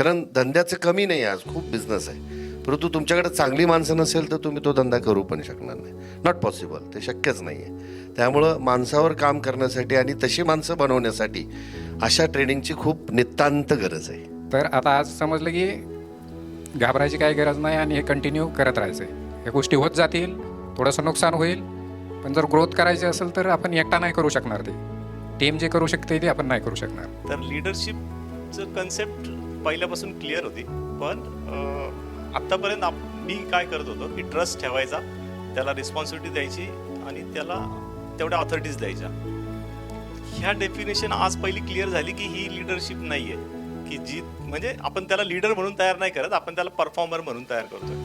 कारण धंद्याचं कमी नाही आज, खूप बिझनेस आहे. परंतु तुमच्याकडे चांगली माणसं नसेल तर तुम्ही तो धंदा करू पण शकणार नाही. नॉट पॉसिबल, ते शक्यच नाही आहे. त्यामुळं माणसावर काम करण्यासाठी आणि तशी माणसं बनवण्यासाठी अशा ट्रेनिंगची खूप नितांत गरज आहे. तर आता आज समजलं की घाबरायची काही गरज नाही आणि हे कंटिन्यू करत राहायचं आहे. ह्या गोष्टी होत जातील, थोडंसं नुकसान होईल, पण जर ग्रोथ करायची असेल तर आपण एकटा नाही करू शकणार. ते टीम जे करू शकते ते आपण नाही करू शकणार. तर लिडरशिपचं कन्सेप्ट पहिल्यापासून क्लिअर होती, पण आत्तापर्यंत मी काय करत होतो की ट्रस्ट ठेवायचा, त्याला रिस्पॉन्सिबिलिटी द्यायची आणि त्याला तेवढ्या ऑथॉरिटीज द्यायच्या. ह्या डेफिनेशन आज पहिली क्लिअर झाली की ही लिडरशिप नाही आहे, की जी म्हणजे आपण त्याला लीडर म्हणून तयार नाही करत, आपण त्याला परफॉर्मर म्हणून तयार करतोय.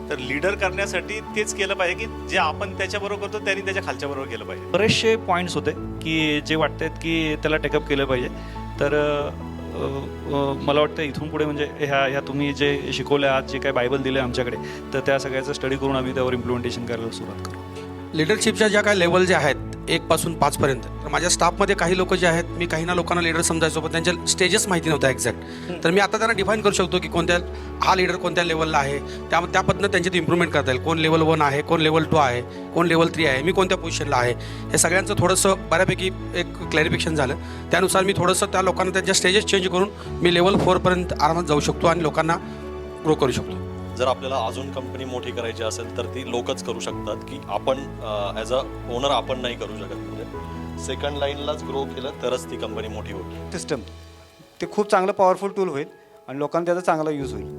तर लीडर करण्यासाठी तेच केलं पाहिजे की जे आपण त्याच्याबरोबर करतो त्यांनी त्याच्या खालच्या बरोबर केलं पाहिजे. बरेचसे पॉईंट्स होते की जे वाटतात की त्याला टेकअप केलं पाहिजे. तर मला वाटतं इथून पुढे म्हणजे ह्या तुम्ही जे शिकवलं आज, जे काही बायबल दिलं आमच्याकडे, तर त्या सगळ्याचं स्टडी करून आम्ही त्यावर इम्प्लिमेंटेशन करायला सुरुवात करू. लिडरशिपच्या ज्या काही लेवल जे आहेत 1 पासून 5 पर्यंत, तर माझ्या स्टाफमध्ये काही लोक जे आहेत, मी काही ना लोकांना लीडर समजायचो पण त्यांच्या स्टेजेस माहिती नव्हत्या एक्झॅक्ट. तर मी आता त्यांना डिफाईन करू शकतो की कोणत्या हा लीडर कोणत्या लेवलला आहे, त्या पद्धतीनं त्यांच्यात इम्प्रूव्हमेंट करता येईल. कोण लेवल 1 आहे, कोण लेवल 2 आहे, कोण लेवल 3 आहे, मी कोणत्या पोझिशनला आहे, हे सगळ्यांचं थोडंसं बऱ्यापैकी एक क्लॅरिफिकेशन झालं. त्यानुसार मी थोडंसं त्या लोकांना त्यांच्या स्टेजेस चेंज करून मी लेवल 4 पर्यंत आरामात जाऊ शकतो आणि लोकांना ग्रो करू शकतो. जर आपल्याला अजून कंपनी मोठी करायची असेल तर ती लोकच करू शकतात, की आपण ॲज अ ओनर आपण नाही करू शकत. म्हणजे सेकंड लाईनलाच ग्रो केलं तरच ती कंपनी मोठी होईल. सिस्टम ते खूप चांगलं पॉवरफुल टूल होईल आणि लोकांना त्याचा चांगला यूज होईल.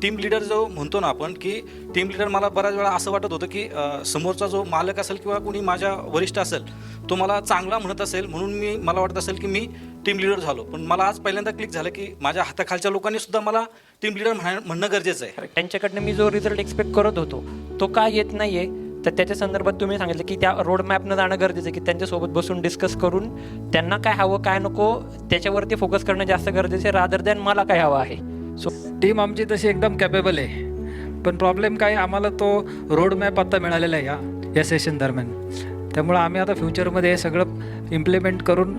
टीम लीडर जो म्हणतो ना आपण, की टीम लीडर मला बऱ्याच वेळा असं वाटत होतं की समोरचा जो मालक असेल किंवा कोणी माझ्या वरिष्ठ असेल तो मला चांगला म्हणत असेल म्हणून मला वाटत असेल की मी टीम लीडर झालो. पण मला आज पहिल्यांदा क्लिक झालं की माझ्या हाताखालच्या लोकांनी सुद्धा मला टीम लीडर म्हणणं गरजेचं आहे. त्यांच्याकडनं मी जो रिझल्ट एक्सपेक्ट करत होतो तो का येत नाही आहे, तर त्याच्या संदर्भात तुम्ही सांगितलं की त्या रोडमॅपनं जाणं गरजेचं आहे, की त्यांच्यासोबत बसून डिस्कस करून त्यांना काय हवं काय नको त्याच्यावरती फोकस करणं जास्त गरजेचं आहे, रादर दॅन मला काय हवं आहे. सो टीम आमची तशी एकदम कॅपेबल आहे, पण प्रॉब्लेम काय, आम्हाला तो रोडमॅप आता मिळालेला आहे या सेशन दरम्यान. त्यामुळं आम्ही आता फ्युचरमध्ये हे सगळं इम्प्लिमेंट करून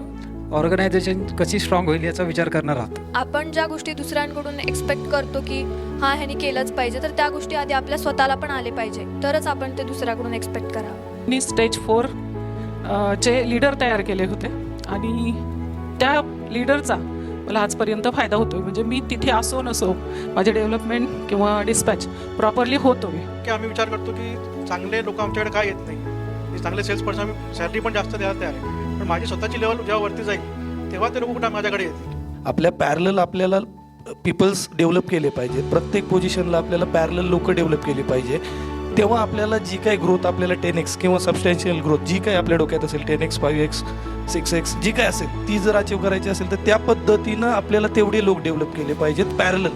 ऑर्गनायझेशन कशी स्ट्रॉंग होईल याचा विचार करणार आहोत. आपण ज्या गोष्टी दुसऱ्यांकडून एक्सपेक्ट करतो की हां ह्यानी केलंच पाहिजे, तर त्या गोष्टी आधी आपल्या स्वतःला पण आले पाहिजे, तरच आपण ते दुसऱ्याकडून एक्सपेक्ट करावं. मी स्टेज 4 चे लीडर तयार केले होते आणि त्या लीडरचा मला आजपर्यंत फायदा होतो. म्हणजे मी तिथे असो नसो माझे डेव्हलपमेंट किंवा डिस्पॅच प्रॉपरली होतोय. की आम्ही विचार करतो की चांगले लोक आमच्याकडे काय येत नाही, चांगले सेल्स पर्सन आम्ही सॅलरी पण जास्त द्यायला तयार आहे, पण माझी स्वतःची लेवल जेव्हा वरती जाईल तेव्हा ते लोक कुठं माझ्याकडे येतील. आपल्या पॅरलल आपल्याला पीपल्स डेव्हलप केले पाहिजे. प्रत्येक पोझिशनला आपल्याला पॅरलल लोक डेव्हलप केली पाहिजे. तेव्हा आपल्याला जी काही ग्रोथ आपल्याला 10x किंवा सबस्टॅन्शियल ग्रोथ जी काही आपल्या डोक्यात असेल 10x 5x 6x जी काय असेल ती जर अचीव करायची असेल तर त्या पद्धतीनं आपल्याला तेवढे लोक डेव्हलप केले पाहिजेत पॅरलल.